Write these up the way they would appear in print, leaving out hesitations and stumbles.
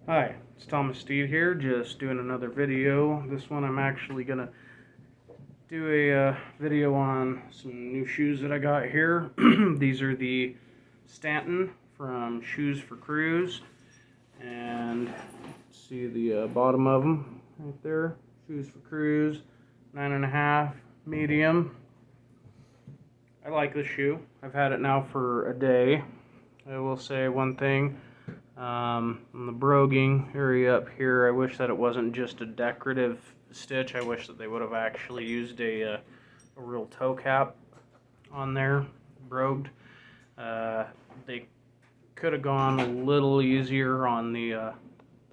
Hi, it's Thomas Steed here, just doing another video. This one I'm actually going to do a video on some new shoes that I got here. These are the Stanton from Shoes for Cruise, and see the bottom of them right there. Shoes for Cruise, 9.5, medium. I like this shoe. I've had it now for a day. I will say one thing. On the broguing area up here, I wish that it wasn't just a decorative stitch. I wish that they would have actually used a real toe cap on there, brogued. They could have gone a little easier on the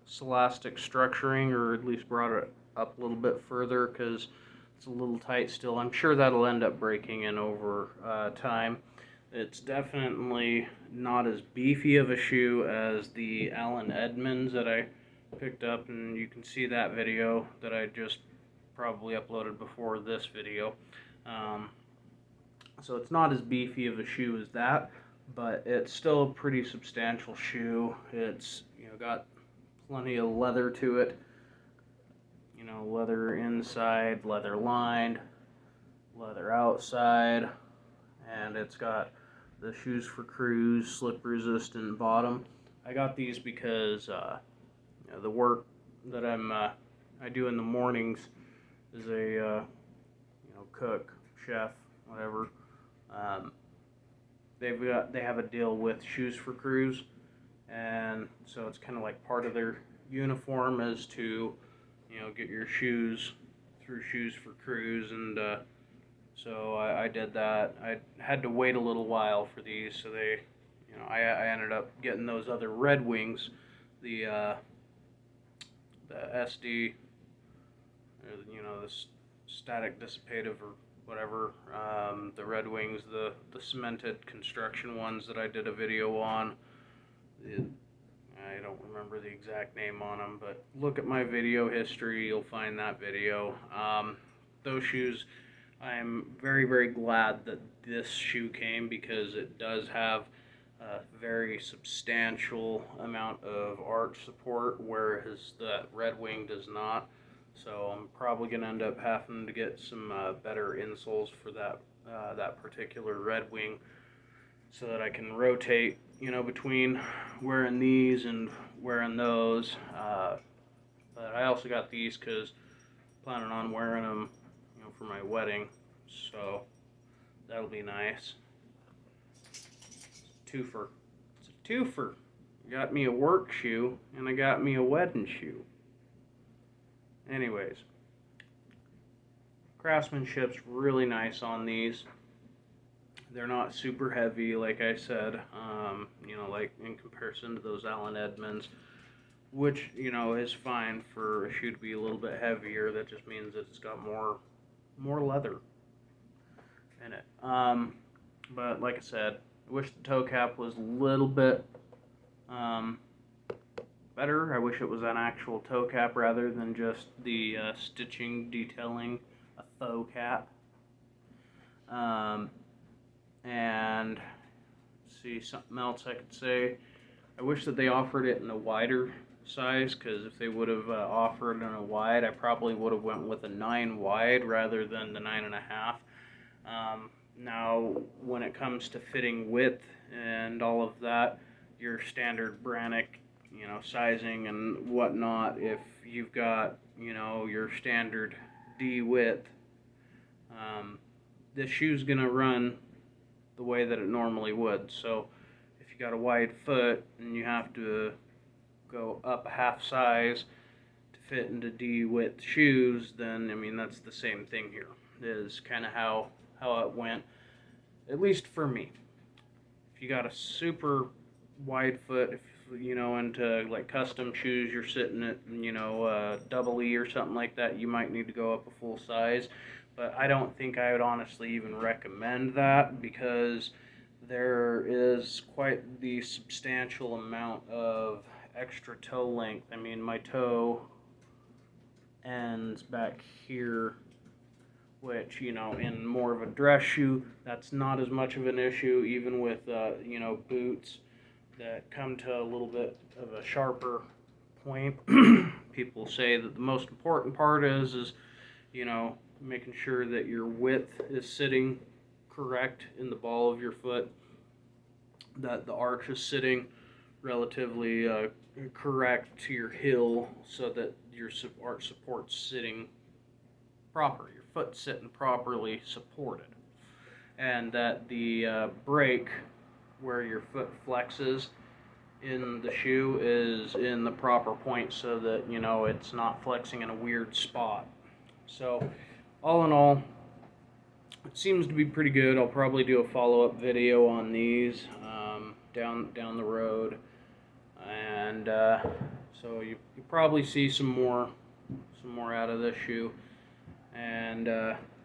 celastic structuring, or at least brought it up a little bit further, because it's a little tight still. I'm sure that'll end up breaking in over time. It's definitely not as beefy of a shoe as the Allen Edmonds that I picked up, and you can see that video that I just probably uploaded before this video. So it's not as beefy of a shoe as that, but it's still a pretty substantial shoe. It's got plenty of leather to it. Leather inside, leather lined, leather outside, and it's got the Shoes for Cruise slip resistant bottom. I got these because the work that I do in the mornings is a cook, chef, whatever. They have a deal with Shoes for Cruise, and so it's kind of like part of their uniform is to get your shoes through Shoes for Cruise, and so I did that. I had to wait a little while for these, so they, I ended up getting those other Red Wings, the SD, the static dissipative or whatever, the Red Wings, the cemented construction ones that I did a video on. I don't remember the exact name on them, but look at my video history, you'll find that video. Those shoes, I'm very, very glad that this shoe came, because it does have a very substantial amount of arch support, whereas that Red Wing does not. So I'm probably going to end up having to get some better insoles for that particular Red Wing, so that I can rotate, between wearing these and wearing those. But I also got these because planning on wearing them, for my wedding, so that'll be nice. Twofer. It's a twofer. I got me a work shoe and I got me a wedding shoe. Anyways, craftsmanship's really nice on these. They're not super heavy, like I said, like in comparison to those Allen Edmonds, which, is fine for a shoe to be a little bit heavier. That just means that it's got more leather in it. But like I said, I wish the toe cap was a little bit better. I wish it was an actual toe cap rather than just the stitching detailing a faux cap. And see, something else I could say, I wish that they offered it in a wider size, because if they would have offered in a wide, I probably would have went with a 9 wide rather than the 9.5. Now when it comes to fitting width and all of that, your standard Brannick sizing and whatnot, if you've got your standard D width, this shoe's gonna run the way that it normally would. So if you got a wide foot and you have to go up a half size to fit into D width shoes, then that's the same thing here. Is kind of how it went, at least for me. If you got a super wide foot, if into like custom shoes, you're sitting at double E or something like that, you might need to go up a full size. But I don't think I would honestly even recommend that, because there is quite the substantial amount of extra toe length. My toe ends back here, which, in more of a dress shoe, that's not as much of an issue, even with, boots that come to a little bit of a sharper point. People say that the most important part is making sure that your width is sitting correct in the ball of your foot, that the arch is sitting relatively correct to your heel, so that your arch support's sitting proper, your foot sitting properly supported, and that the break where your foot flexes in the shoe is in the proper point, so that it's not flexing in a weird spot. So all in all, it seems to be pretty good. I'll probably do a follow-up video on these down the road, and so you probably see some more out of this shoe. And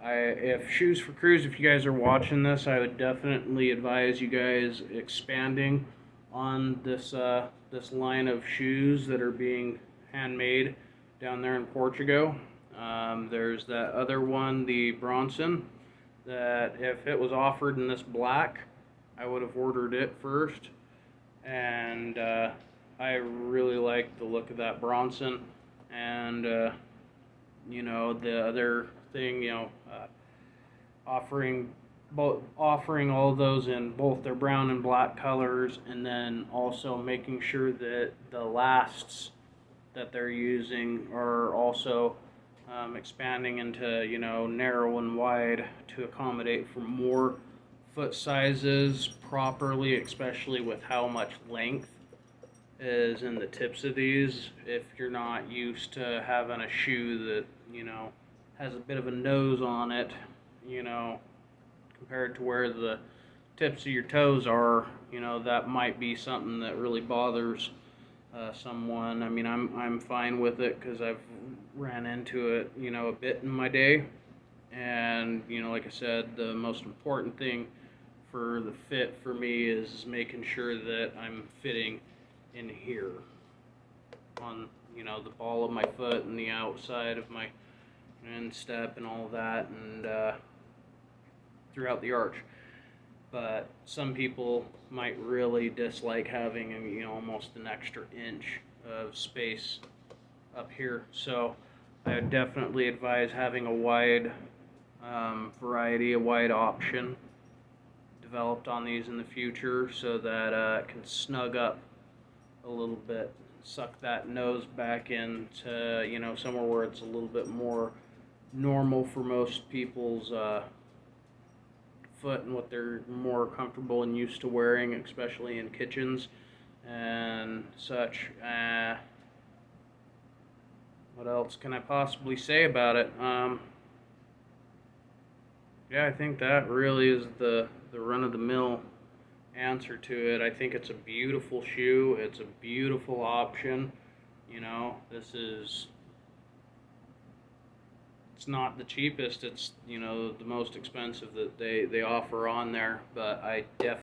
if Shoes for Crews, if you guys are watching this, I would definitely advise you guys expanding on this line of shoes that are being handmade down there in Portugal. There's that other one, the Bronson, that if it was offered in this black, I would have ordered it first. And I really like the look of that Bronson. And the other thing, offering all those in both their brown and black colors, and then also making sure that the lasts that they're using are also expanding into narrow and wide to accommodate for more foot sizes properly, especially with how much length is in the tips of these. If you're not used to having a shoe that has a bit of a nose on it, compared to where the tips of your toes are, that might be something that really bothers someone. I mean, I'm fine with it because I've ran into it, a bit in my day. And like I said, the most important thing for the fit for me is making sure that I'm fitting in here on the ball of my foot and the outside of my instep and all that, and throughout the arch. But some people might really dislike having almost an extra inch of space up here. So I would definitely advise having a wide variety, a wide option developed on these in the future, so that it can snug up a little bit, suck that nose back into somewhere where it's a little bit more normal for most people's foot and what they're more comfortable and used to wearing, especially in kitchens and such. What else can I possibly say about it? Yeah, I think that really is the run-of-the-mill answer to it. I think it's a beautiful shoe. It's a beautiful option. It's not the cheapest. It's the most expensive that they offer on there, but I definitely